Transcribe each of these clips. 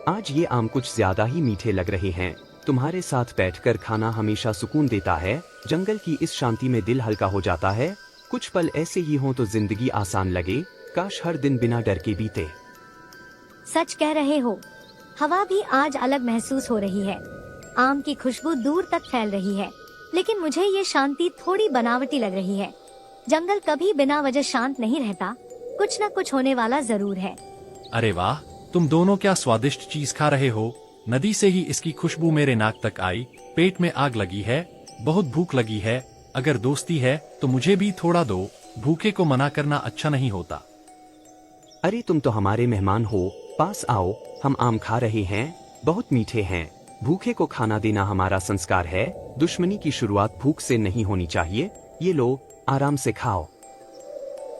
आज ये आम कुछ ज्यादा ही मीठे लग रहे हैं। तुम्हारे साथ बैठकर खाना हमेशा सुकून देता है। जंगल की इस शांति में दिल हल्का हो जाता है। कुछ पल ऐसे ही हों तो जिंदगी आसान लगे। काश हर दिन बिना डर के बीते। सच कह रहे हो। हवा भी आज अलग महसूस हो रही है। आम की खुशबू दूर तक फैल रही है, लेकिन मुझे ये शांति थोड़ी बनावटी लग रही है। जंगल कभी बिना वजह शांत नहीं रहता। कुछ न कुछ होने वाला जरूर है। अरे वाह, तुम दोनों क्या स्वादिष्ट चीज खा रहे हो। नदी से ही इसकी खुशबू मेरे नाक तक आई। पेट में आग लगी है, बहुत भूख लगी है। अगर दोस्ती है तो मुझे भी थोड़ा दो। भूखे को मना करना अच्छा नहीं होता। अरे तुम तो हमारे मेहमान हो, पास आओ। हम आम खा रहे हैं, बहुत मीठे हैं। भूखे को खाना देना हमारा संस्कार है। दुश्मनी की शुरुआत भूख से नहीं होनी चाहिए। ये लो, आराम से खाओ।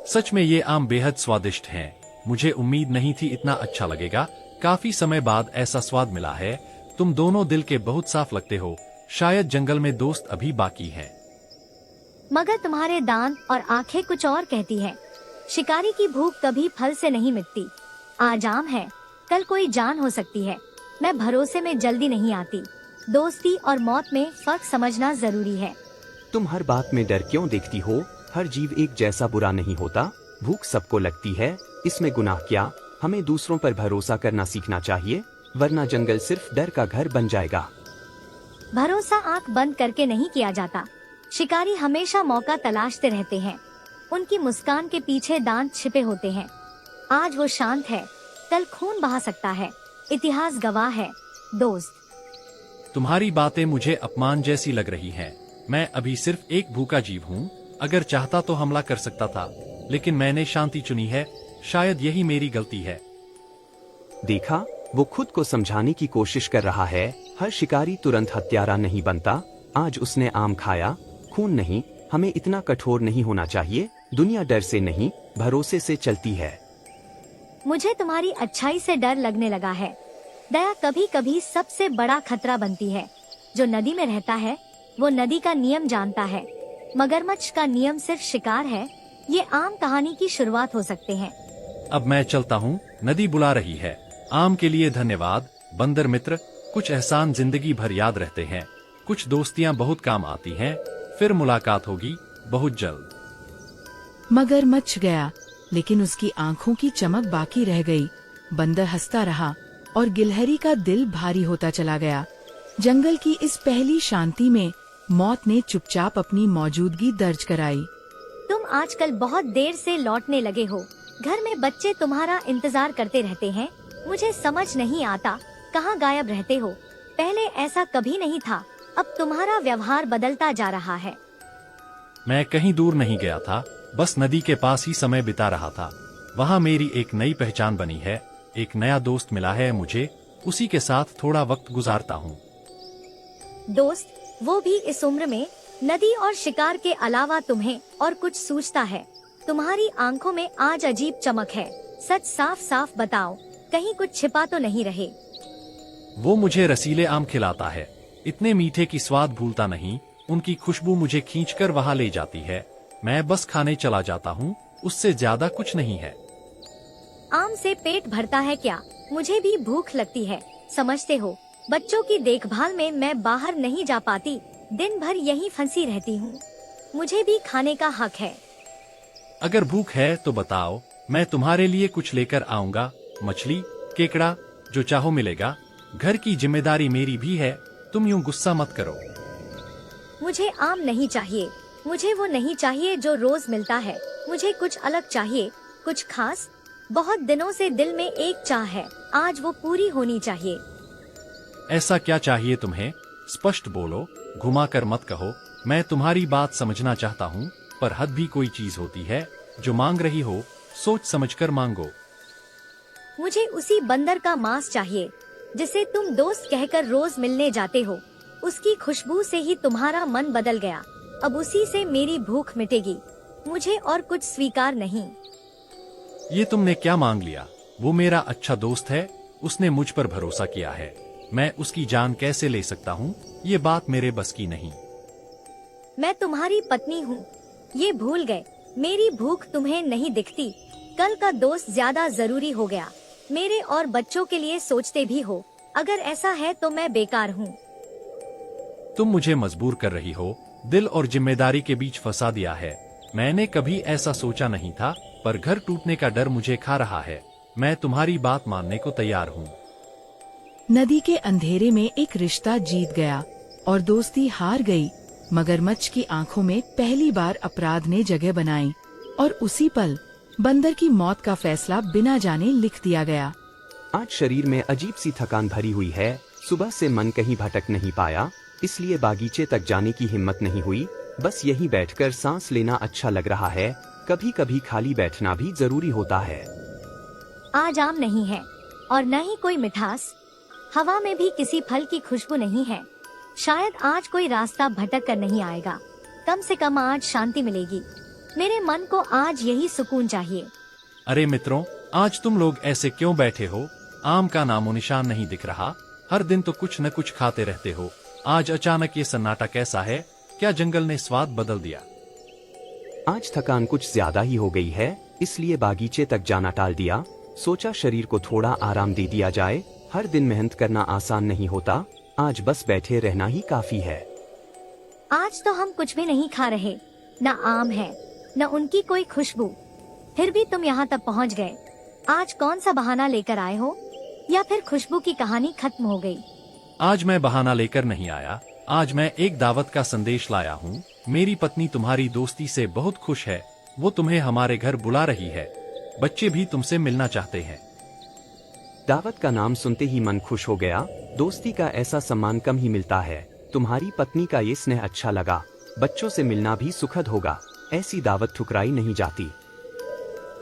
सच में ये आम बेहद स्वादिष्ट हैं। मुझे उम्मीद नहीं थी इतना अच्छा लगेगा। काफी समय बाद ऐसा स्वाद मिला है। तुम दोनों दिल के बहुत साफ लगते हो। शायद जंगल में दोस्त अभी बाकी हैं। मगर तुम्हारे दांत और आंखें कुछ और कहती है। शिकारी की भूख कभी फल से नहीं मिटती। आज आम है, कल कोई जान हो सकती है। मैं भरोसे में जल्दी नहीं आती। दोस्ती और मौत में फर्क समझना जरूरी है। तुम हर बात में डर क्यों देखती हो? हर जीव एक जैसा बुरा नहीं होता। भूख सबको लगती है, इसमें गुनाह क्या? हमें दूसरों पर भरोसा करना सीखना चाहिए, वरना जंगल सिर्फ डर का घर बन जाएगा। भरोसा आंख बंद करके नहीं किया जाता। शिकारी हमेशा मौका तलाशते रहते हैं। उनकी मुस्कान के पीछे दांत छिपे होते हैं। आज वो शांत है, कल खून बहा सकता है। इतिहास गवाह है। दोस्त, तुम्हारी बातें मुझे अपमान जैसी लग रही हैं। मैं अभी सिर्फ एक भूखा जीव हूँ। अगर चाहता तो हमला कर सकता था, लेकिन मैंने शांति चुनी है। शायद यही मेरी गलती है। देखा, वो खुद को समझाने की कोशिश कर रहा है। हर शिकारी तुरंत हत्यारा नहीं बनता। आज उसने आम खाया, खून नहीं। हमें इतना कठोर नहीं होना चाहिए। दुनिया डर से नहीं, भरोसे से चलती है। मुझे तुम्हारी अच्छाई से डर लगने लगा है। दया कभी कभी सबसे बड़ा खतरा बनती है। जो नदी में रहता है वो नदी का नियम जानता है। मगरमच्छ का नियम सिर्फ शिकार है। ये आम कहानी की शुरुआत हो सकते हैं। अब मैं चलता हूँ, नदी बुला रही है। आम के लिए धन्यवाद बंदर मित्र। कुछ एहसान जिंदगी भर याद रहते हैं। कुछ दोस्तियाँ बहुत काम आती हैं। फिर मुलाकात होगी बहुत जल्द। मगरमच्छ गया, लेकिन उसकी आंखों की चमक बाकी रह गई। बंदर हंसता रहा और गिलहरी का दिल भारी होता चला गया। जंगल की इस पहली शांति में मौत ने चुपचाप अपनी मौजूदगी दर्ज कराई। तुम आजकल बहुत देर से लौटने लगे हो। घर में बच्चे तुम्हारा इंतजार करते रहते हैं। मुझे समझ नहीं आता कहाँ गायब रहते हो। पहले ऐसा कभी नहीं था। अब तुम्हारा व्यवहार बदलता जा रहा है। मैं कहीं दूर नहीं गया था, बस नदी के पास ही समय बिता रहा था। वहाँ मेरी एक नई पहचान बनी है। एक नया दोस्त मिला है मुझे। उसी के साथ थोड़ा वक्त गुजारता हूँ। दोस्त, वो भी इस उम्र में? नदी और शिकार के अलावा तुम्हें और कुछ सूझता है? तुम्हारी आंखों में आज अजीब चमक है। सच साफ साफ बताओ, कहीं कुछ छिपा तो नहीं रहे? वो मुझे रसीले आम खिलाता है। इतने मीठे की स्वाद भूलता नहीं। उनकी खुशबू मुझे खींचकर वहाँ ले जाती है। मैं बस खाने चला जाता हूँ, उससे ज्यादा कुछ नहीं है। आम से पेट भरता है क्या? मुझे भी भूख लगती है। समझते हो, बच्चों की देखभाल में मैं बाहर नहीं जा पाती। दिन भर यहीं फंसी रहती हूँ। मुझे भी खाने का हक है। अगर भूख है तो बताओ, मैं तुम्हारे लिए कुछ लेकर आऊंगा। मछली, केकड़ा, जो चाहो मिलेगा। घर की जिम्मेदारी मेरी भी है। तुम यूं गुस्सा मत करो। मुझे आम नहीं चाहिए। मुझे वो नहीं चाहिए जो रोज मिलता है। मुझे कुछ अलग चाहिए, कुछ खास। बहुत दिनों से दिल में एक चाह है, आज वो पूरी होनी चाहिए। ऐसा क्या चाहिए तुम्हें? स्पष्ट बोलो, घुमाकर मत कहो। मैं तुम्हारी बात समझना चाहता हूँ, पर हद भी कोई चीज होती है। जो मांग रही हो, सोच समझकर मांगो। मुझे उसी बंदर का मांस चाहिए जिसे तुम दोस्त कहकर रोज मिलने जाते हो। उसकी खुशबू से ही तुम्हारा मन बदल गया। अब उसी से मेरी भूख मिटेगी। मुझे और कुछ स्वीकार नहीं। ये तुमने क्या मांग लिया? वो मेरा अच्छा दोस्त है। उसने मुझ पर भरोसा किया है। मैं उसकी जान कैसे ले सकता हूँ? ये बात मेरे बस की नहीं। मैं तुम्हारी पत्नी हूँ, ये भूल गए। मेरी भूख तुम्हें नहीं दिखती। कल का दोस्त ज्यादा जरूरी हो गया। मेरे और बच्चों के लिए सोचते भी हो। अगर ऐसा है तो मैं बेकार हूँ। तुम मुझे मजबूर कर रही हो, दिल और जिम्मेदारी के बीच फंसा दिया है। मैंने कभी ऐसा सोचा नहीं था, पर घर टूटने का डर मुझे खा रहा है। मैं तुम्हारी बात मानने को तैयार हूँ। नदी के अंधेरे में एक रिश्ता जीत गया और दोस्ती हार गई। मगरमच्छ की आंखों में पहली बार अपराध ने जगह बनाई और उसी पल बंदर की मौत का फैसला बिना जाने लिख दिया गया। आज शरीर में अजीब सी थकान भरी हुई है। सुबह से मन कहीं भटक नहीं पाया, इसलिए बागीचे तक जाने की हिम्मत नहीं हुई। बस यहीं बैठकर सांस लेना अच्छा लग रहा है। कभी कभी खाली बैठना भी जरूरी होता है। आज आम नहीं है और न ही कोई मिठास। हवा में भी किसी फल की खुशबू नहीं है। शायद आज कोई रास्ता भटक कर नहीं आएगा। कम से कम आज शांति मिलेगी। मेरे मन को आज यही सुकून चाहिए। अरे मित्रों, आज तुम लोग ऐसे क्यों बैठे हो? आम का नामो निशान नहीं दिख रहा। हर दिन तो कुछ न कुछ खाते रहते हो। आज अचानक ये सन्नाटा कैसा है? क्या जंगल ने स्वाद बदल दिया? आज थकान कुछ ज्यादा ही हो गई है, इसलिए बागीचे तक जाना टाल दिया। सोचा शरीर को थोड़ा आराम दे दिया जाए। हर दिन मेहनत करना आसान नहीं होता। आज बस बैठे रहना ही काफी है। आज तो हम कुछ भी नहीं खा रहे। न आम है, न उनकी कोई खुशबू। फिर भी तुम यहाँ तक पहुँच गए। आज कौन सा बहाना लेकर आए हो, या फिर खुशबू की कहानी खत्म हो गई? आज मैं बहाना लेकर नहीं आया। आज मैं एक दावत का संदेश लाया हूँ। मेरी पत्नी तुम्हारी दोस्ती से बहुत खुश है। वो तुम्हें हमारे घर बुला रही है। बच्चे भी तुमसे मिलना चाहते हैं। दावत का नाम सुनते ही मन खुश हो गया। दोस्ती का ऐसा सम्मान कम ही मिलता है। तुम्हारी पत्नी का ये स्नेह अच्छा लगा। बच्चों से मिलना भी सुखद होगा। ऐसी दावत ठुकराई नहीं जाती।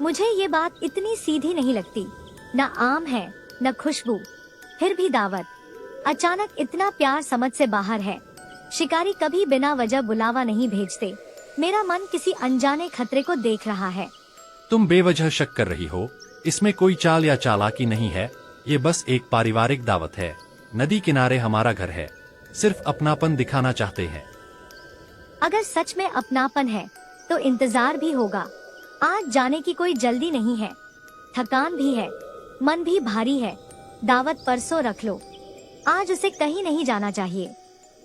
मुझे ये बात इतनी सीधी नहीं लगती। न आम है, न खुशबू, फिर भी दावत। अचानक इतना प्यार समझ से बाहर है। शिकारी कभी बिना वजह बुलावा नहीं भेजते। मेरा मन किसी अनजाने खतरे को देख रहा है। तुम बेवजह शक कर रही हो। इसमें कोई चाल या चालाकी नहीं है। ये बस एक पारिवारिक दावत है। नदी किनारे हमारा घर है। सिर्फ अपनापन दिखाना चाहते हैं। अगर सच में अपनापन है तो इंतजार भी होगा। आज जाने की कोई जल्दी नहीं है। थकान भी है, मन भी भारी है। दावत परसों रख लो। आज उसे कहीं नहीं जाना चाहिए।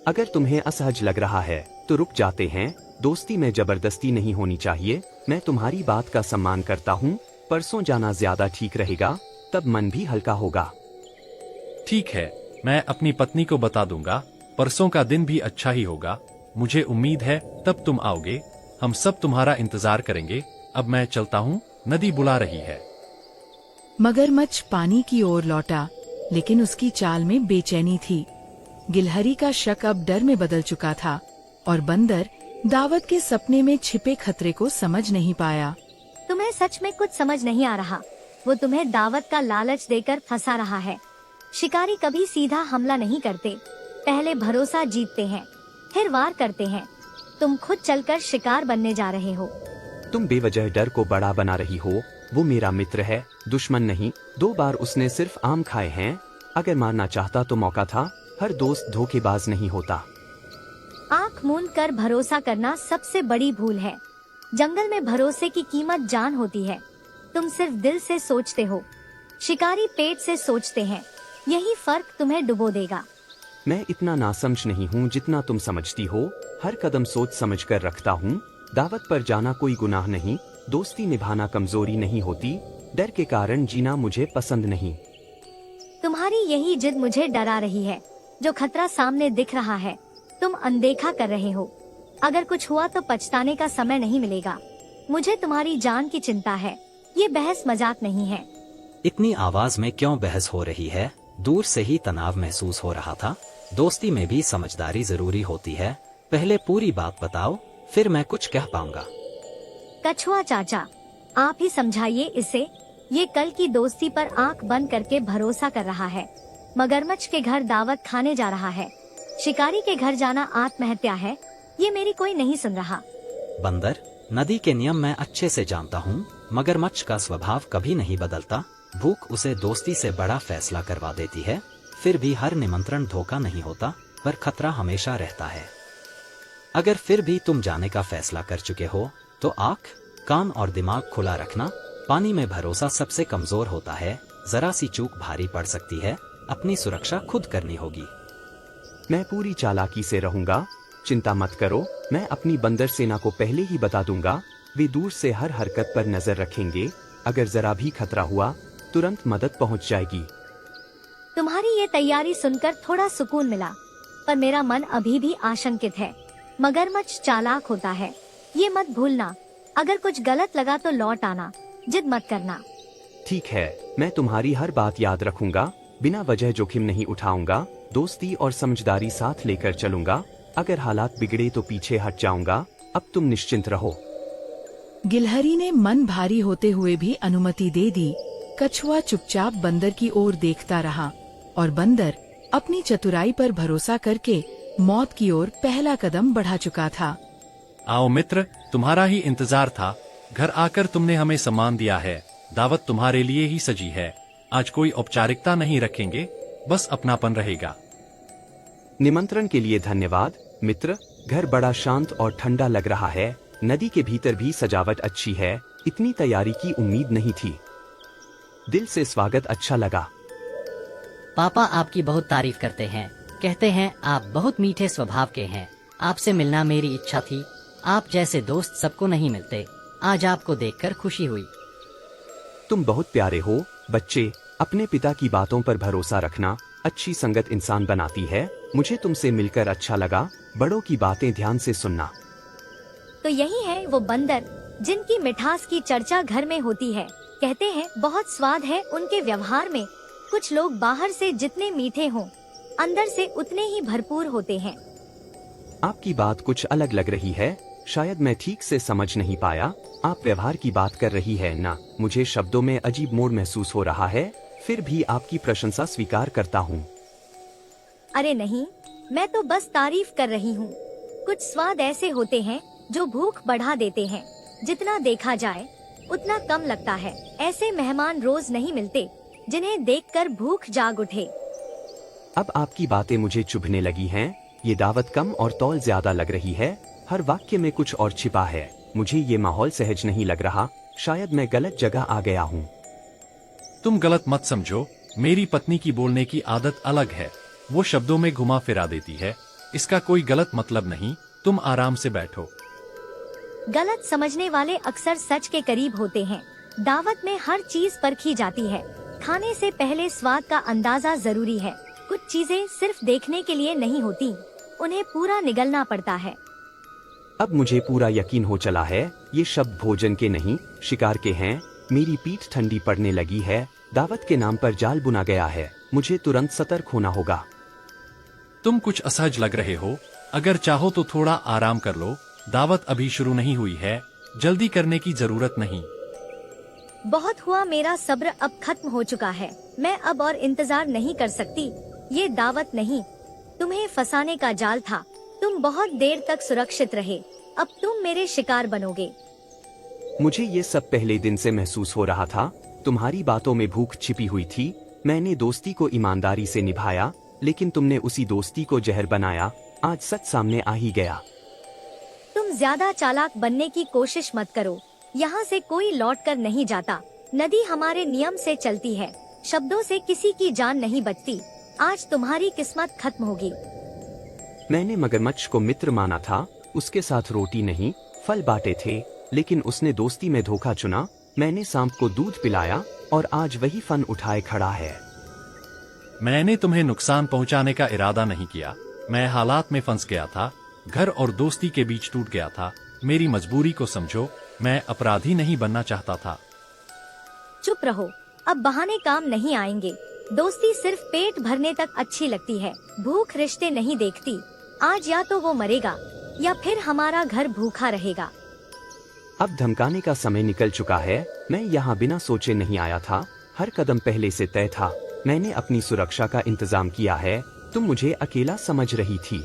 अगर तुम्हें असहज लग रहा है तो रुक जाते हैं। दोस्ती में जबरदस्ती नहीं होनी चाहिए। मैं तुम्हारी बात का सम्मान करता हूँ। परसों जाना ज्यादा ठीक रहेगा, तब मन भी हल्का होगा। ठीक है, मैं अपनी पत्नी को बता दूंगा। परसों का दिन भी अच्छा ही होगा। मुझे उम्मीद है तब तुम आओगे। हम सब तुम्हारा इंतजार करेंगे। अब मैं चलता हूँ, नदी बुला रही है। मगरमच्छ पानी की ओर लौटा, लेकिन उसकी चाल में बेचैनी थी। गिलहरी का शक अब डर में बदल चुका था और बंदर दावत के सपने में छिपे खतरे को समझ नहीं पाया। तुम्हें सच में कुछ समझ नहीं आ रहा। वो तुम्हें दावत का लालच देकर फंसा रहा है। शिकारी कभी सीधा हमला नहीं करते। पहले भरोसा जीतते हैं, फिर वार करते हैं। तुम खुद चलकर शिकार बनने जा रहे हो। तुम बेवजह डर को बड़ा बना रही हो। वो मेरा मित्र है, दुश्मन नहीं। 2 बार उसने सिर्फ आम खाए हैं। अगर मारना चाहता तो मौका था। हर दोस्त धोखेबाज नहीं होता। आँख मूंद कर भरोसा करना सबसे बड़ी भूल है। जंगल में भरोसे की कीमत जान होती है। तुम सिर्फ दिल से सोचते हो, शिकारी पेट से सोचते हैं। यही फर्क तुम्हें डुबो देगा। मैं इतना नासमझ नहीं हूँ जितना तुम समझती हो। हर कदम सोच समझ कर रखता हूँ। दावत पर जाना कोई गुनाह नहीं। दोस्ती निभाना कमजोरी नहीं होती। डर के कारण जीना मुझे पसंद नहीं। तुम्हारी यही जिद मुझे डरा रही है। जो खतरा सामने दिख रहा है, तुम अनदेखा कर रहे हो। अगर कुछ हुआ तो पछताने का समय नहीं मिलेगा। मुझे तुम्हारी जान की चिंता है। ये बहस मजाक नहीं है। इतनी आवाज में क्यों बहस हो रही है? दूर से ही तनाव महसूस हो रहा था। दोस्ती में भी समझदारी जरूरी होती है। पहले पूरी बात बताओ, फिर मैं कुछ कह पाऊंगा। कछुआ चाचा, आप ही समझाइए इसे। ये कल की दोस्ती पर आंख बंद करके भरोसा कर रहा है। मगरमच्छ के घर दावत खाने जा रहा है। शिकारी के घर जाना आत्महत्या है। ये मेरी कोई नहीं सुन रहा। बंदर, नदी के नियम मैं अच्छे से जानता हूँ। मगरमच्छ का स्वभाव कभी नहीं बदलता। भूख उसे दोस्ती से बड़ा फैसला करवा देती है। फिर भी हर निमंत्रण धोखा नहीं होता, पर खतरा हमेशा रहता है। अगर फिर भी तुम जाने का फैसला कर चुके हो तो आँख, कान और दिमाग खुला रखना। पानी में भरोसा सबसे कमजोर होता है। जरा सी चूक भारी पड़ सकती है, अपनी सुरक्षा खुद करनी होगी। मैं पूरी चालाकी से रहूंगा, चिंता मत करो। मैं अपनी बंदर सेना को पहले ही बता दूंगा, वे दूर से हर हरकत पर नजर रखेंगे। अगर जरा भी खतरा हुआ तुरंत मदद पहुंच जाएगी। तुम्हारी ये तैयारी सुनकर थोड़ा सुकून मिला, पर मेरा मन अभी भी आशंकित है। मगरमच्छ चालाक होता है, ये मत भूलना। अगर कुछ गलत लगा तो लौट आना, जिद मत करना। ठीक है, मैं तुम्हारी हर बात याद रखूंगा, बिना वजह जोखिम नहीं उठाऊंगा। दोस्ती और समझदारी साथ लेकर चलूंगा। अगर हालात बिगड़े तो पीछे हट जाऊंगा। अब तुम निश्चिंत रहो। गिलहरी ने मन भारी होते हुए भी अनुमति दे दी। कछुआ चुपचाप बंदर की ओर देखता रहा और बंदर अपनी चतुराई पर भरोसा करके मौत की ओर पहला कदम बढ़ा चुका था। आओ मित्र, तुम्हारा ही इंतजार था। घर आकर तुमने हमें सम्मान दिया है। दावत तुम्हारे लिए ही सजी है। आज कोई औपचारिकता नहीं रखेंगे, बस अपनापन रहेगा। निमंत्रण के लिए धन्यवाद मित्र। घर बड़ा शांत और ठंडा लग रहा है। नदी के भीतर भी सजावट अच्छी है। इतनी तैयारी की उम्मीद नहीं थी। दिल से स्वागत अच्छा लगा। पापा आपकी बहुत तारीफ करते हैं, कहते हैं आप बहुत मीठे स्वभाव के हैं। आपसे मिलना मेरी इच्छा थी। आप जैसे दोस्त सबको नहीं मिलते। आज आपको देखकर खुशी हुई। तुम बहुत प्यारे हो बच्चे। अपने पिता की बातों पर भरोसा रखना। अच्छी संगत इंसान बनाती है। मुझे तुमसे मिलकर अच्छा लगा। बड़ों की बातें ध्यान से सुनना। तो यही है वो बंदर जिनकी मिठास की चर्चा घर में होती है। कहते हैं बहुत स्वाद है उनके व्यवहार में। कुछ लोग बाहर से जितने मीठे हों, अंदर से उतने ही भरपूर होते हैं। आपकी बात कुछ अलग लग रही है। शायद मैं ठीक से समझ नहीं पाया। आप व्यवहार की बात कर रही है ना? मुझे शब्दों में अजीब मोड़ महसूस हो रहा है। फिर भी आपकी प्रशंसा स्वीकार करता हूँ। अरे नहीं, मैं तो बस तारीफ कर रही हूँ। कुछ स्वाद ऐसे होते हैं जो भूख बढ़ा देते हैं। जितना देखा जाए उतना कम लगता है। ऐसे मेहमान रोज नहीं मिलते जिन्हें देखकर भूख जाग उठे। अब आपकी बातें मुझे चुभने लगी हैं। ये दावत कम और तौल ज्यादा लग रही है। हर वाक्य में कुछ और छिपा है। मुझे ये माहौल सहज नहीं लग रहा। शायद मैं गलत जगह आ गया हूँ। तुम गलत मत समझो। मेरी पत्नी की बोलने की आदत अलग है। वो शब्दों में घुमा फिरा देती है। इसका कोई गलत मतलब नहीं। तुम आराम से बैठो। गलत समझने वाले अक्सर सच के करीब होते हैं। दावत में हर चीज परखी जाती है। खाने से पहले स्वाद का अंदाजा जरूरी है। कुछ चीजें सिर्फ देखने के लिए नहीं होती, उन्हें पूरा निगलना पड़ता है। अब मुझे पूरा यकीन हो चला है। ये शब्द भोजन के नहीं, शिकार के हैं। मेरी पीठ ठंडी पड़ने लगी है। दावत के नाम पर जाल बुना गया है। मुझे तुरंत सतर्क होना होगा। तुम कुछ असहज लग रहे हो। अगर चाहो तो थोड़ा आराम कर लो। दावत अभी शुरू नहीं हुई है। जल्दी करने की जरूरत नहीं। बहुत हुआ, मेरा सब्र अब खत्म हो चुका है। मैं अब और इंतजार नहीं कर सकती। ये दावत नहीं, तुम्हें फंसाने का जाल था। तुम बहुत देर तक सुरक्षित रहे। अब तुम मेरे शिकार बनोगे। मुझे ये सब पहले दिन से महसूस हो रहा था। तुम्हारी बातों में भूख छिपी हुई थी। मैंने दोस्ती को ईमानदारी से निभाया, लेकिन तुमने उसी दोस्ती को जहर बनाया। आज सच सामने आ ही गया। तुम ज्यादा चालाक बनने की कोशिश मत करो। यहाँ से कोई लौट कर नहीं जाता। नदी हमारे नियम से चलती है। शब्दों से किसी की जान नहीं बचती। आज तुम्हारी किस्मत खत्म होगी। मैंने मगरमच्छ को मित्र माना था। उसके साथ रोटी नहीं, फल बांटे थे, लेकिन उसने दोस्ती में धोखा चुना। मैंने सांप को दूध पिलाया और आज वही फन उठाए खड़ा है। मैंने तुम्हें नुकसान पहुंचाने का इरादा नहीं किया। मैं हालात में फंस गया था। घर और दोस्ती के बीच टूट गया था। मेरी मजबूरी को समझो। मैं अपराधी नहीं बनना चाहता था। चुप रहो, अब बहाने काम नहीं आएंगे। दोस्ती सिर्फ पेट भरने तक अच्छी लगती है। भूख रिश्ते नहीं देखती। आज या तो वो मरेगा या फिर हमारा घर भूखा रहेगा। अब धमकाने का समय निकल चुका है। मैं यहाँ बिना सोचे नहीं आया था। हर कदम पहले से तय था। मैंने अपनी सुरक्षा का इंतजाम किया है। तुम मुझे अकेला समझ रही थी।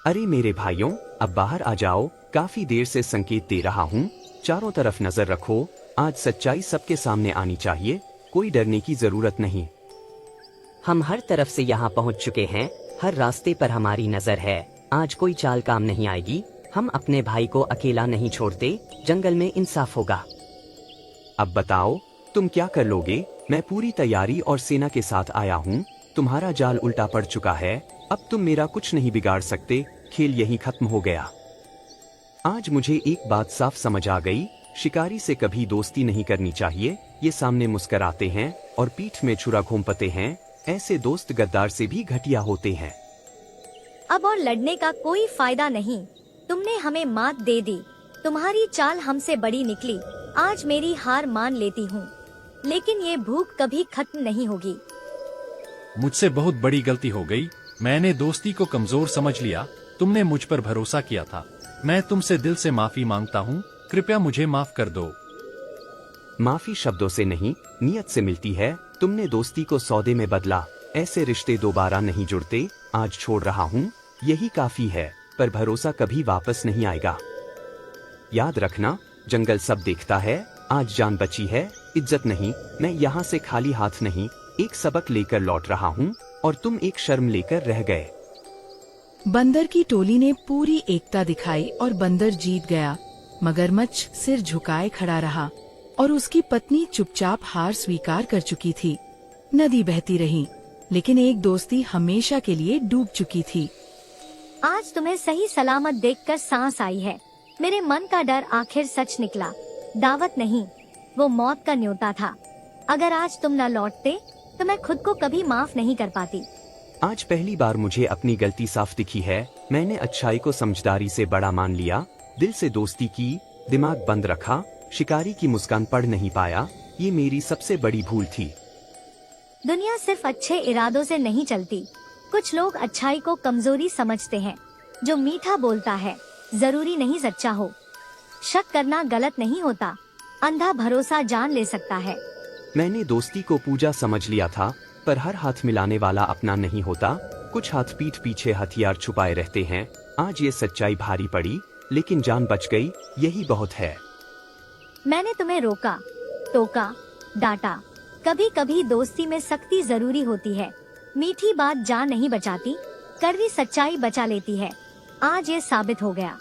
अरे मेरे भाइयों, अब बाहर आ जाओ। काफी देर से संकेत दे रहा हूँ। चारों तरफ नजर रखो। आज सच्चाई सबके सामने आनी चाहिए। कोई डरने की जरूरत नहीं। हम हर तरफ से यहाँ पहुँच चुके हैं। हर रास्ते पर हमारी नजर है। आज कोई चाल काम नहीं आएगी। हम अपने भाई को अकेला नहीं छोड़ते। जंगल में इंसाफ होगा। अब बताओ, तुम क्या कर लोगे? मैं पूरी तैयारी और सेना के साथ आया हूँ। तुम्हारा जाल उल्टा पड़ चुका है, अब तुम मेरा कुछ नहीं बिगाड़ सकते, खेल यहीं खत्म हो गया। आज मुझे एक बात साफ समझ आ गई, शिकारी से कभी दोस्ती नहीं करनी चाहिए। ये सामने मुस्कराते हैं और पीठ में छुरा घोंपते हैं, ऐसे दोस्त गद्दार से भी घटिया होते हैं। अब और लड़ने का कोई फायदा नहीं, तुमने हमें मात दे दी। तुम्हारी चाल हमसे बड़ी निकली, आज मेरी हार मान लेती हूँ, लेकिन ये भूख कभी खत्म नहीं होगी। मुझसे बहुत बड़ी गलती हो गई, मैंने दोस्ती को कमजोर समझ लिया। तुमने मुझ पर भरोसा किया था, मैं तुमसे दिल से माफी मांगता हूँ, कृपया मुझे माफ कर दो। माफी शब्दों से नहीं, नियत से मिलती है। तुमने दोस्ती को सौदे में बदला, ऐसे रिश्ते दोबारा नहीं जुड़ते। आज छोड़ रहा हूँ, यही काफी है, पर भरोसा कभी वापस नहीं आएगा। याद रखना, जंगल सब देखता है। आज जान बची है, इज्जत नहीं। मैं यहाँ से खाली हाथ नहीं, एक सबक लेकर लौट रहा हूँ और तुम एक शर्म लेकर रह गए। बंदर की टोली ने पूरी एकता दिखाई और बंदर जीत गया। मगरमच्छ सिर झुकाए खड़ा रहा और उसकी पत्नी चुपचाप हार स्वीकार कर चुकी थी। नदी बहती रही, लेकिन एक दोस्ती हमेशा के लिए डूब चुकी थी। आज तुम्हें सही सलामत देखकर सांस आई है। मेरे मन का डर आखिर सच निकला। दावत नहीं, वो मौत का न्योता था। अगर आज तुम न लौटते तो मैं खुद को कभी माफ नहीं कर पाती। आज पहली बार मुझे अपनी गलती साफ दिखी है। मैंने अच्छाई को समझदारी से बड़ा मान लिया, दिल से दोस्ती की, दिमाग बंद रखा, शिकारी की मुस्कान पढ़ नहीं पाया। ये मेरी सबसे बड़ी भूल थी। दुनिया सिर्फ अच्छे इरादों से नहीं चलती। कुछ लोग अच्छाई को कमजोरी समझते हैं। जो मीठा बोलता है जरूरी नहीं सच्चा हो। शक करना गलत नहीं होता, अंधा भरोसा जान ले सकता है। मैंने दोस्ती को पूजा समझ लिया था, पर हर हाथ मिलाने वाला अपना नहीं होता। कुछ हाथ पीठ पीछे हथियार छुपाए रहते हैं। आज ये सच्चाई भारी पड़ी, लेकिन जान बच गई, यही बहुत है। मैंने तुम्हें रोका, टोका, डांटा। कभी कभी दोस्ती में सख्ती जरूरी होती है। मीठी बात जान नहीं बचाती, कड़वी सच्चाई बचा लेती है। आज ये साबित हो गया।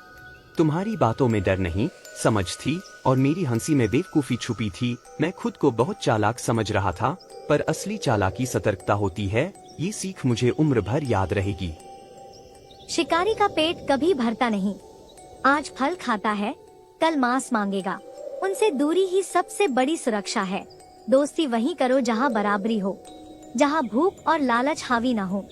तुम्हारी बातों में डर नहीं, समझ थी, और मेरी हंसी में बेवकूफी छुपी थी। मैं खुद को बहुत चालाक समझ रहा था, पर असली चालाकी सतर्कता होती है। ये सीख मुझे उम्र भर याद रहेगी। शिकारी का पेट कभी भरता नहीं। आज फल खाता है, कल मांस मांगेगा। उनसे दूरी ही सबसे बड़ी सुरक्षा है। दोस्ती वहीं करो जहाँ बराबरी हो, जहाँ भूख और लालच हावी ना हो।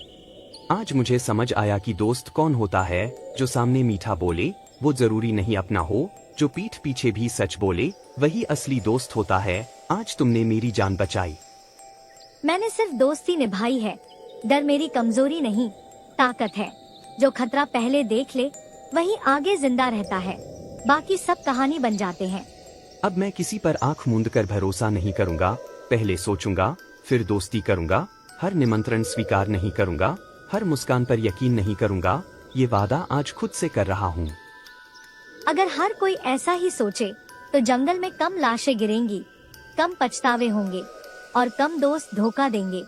आज मुझे समझ आया कि दोस्त कौन होता है। जो सामने मीठा बोले वो जरूरी नहीं अपना हो, जो पीठ पीछे भी सच बोले वही असली दोस्त होता है। आज तुमने मेरी जान बचाई। मैंने सिर्फ दोस्ती निभाई है। डर मेरी कमजोरी नहीं, ताकत है। जो खतरा पहले देख ले वही आगे जिंदा रहता है, बाकी सब कहानी बन जाते हैं। अब मैं किसी पर आंख मूंद कर भरोसा नहीं करूंगा। पहले सोचूंगा, फिर दोस्ती करूंगा। हर निमंत्रण स्वीकार नहीं करूंगा, हर मुस्कान पर यकीन नहीं करूंगा। ये वादा आज खुद से कर रहा हूँ। अगर हर कोई ऐसा ही सोचे तो जंगल में कम लाशें गिरेंगी, कम पछतावे होंगे और कम दोस्त धोखा देंगे।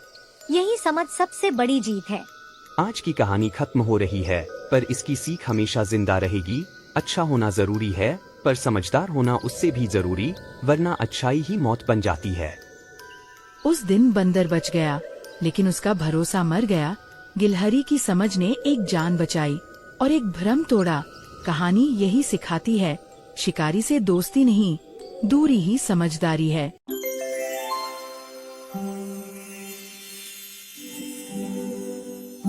यही समझ सबसे बड़ी जीत है। आज की कहानी खत्म हो रही है, पर इसकी सीख हमेशा जिंदा रहेगी। अच्छा होना जरूरी है, पर समझदार होना उससे भी जरूरी, वरना अच्छाई ही मौत बन जाती है। उस दिन बंदर बच गया, लेकिन उसका भरोसा मर गया। गिलहरी की समझ ने एक जान बचाई और एक भ्रम तोड़ा। कहानी यही सिखाती है, शिकारी से दोस्ती नहीं, दूरी ही समझदारी है।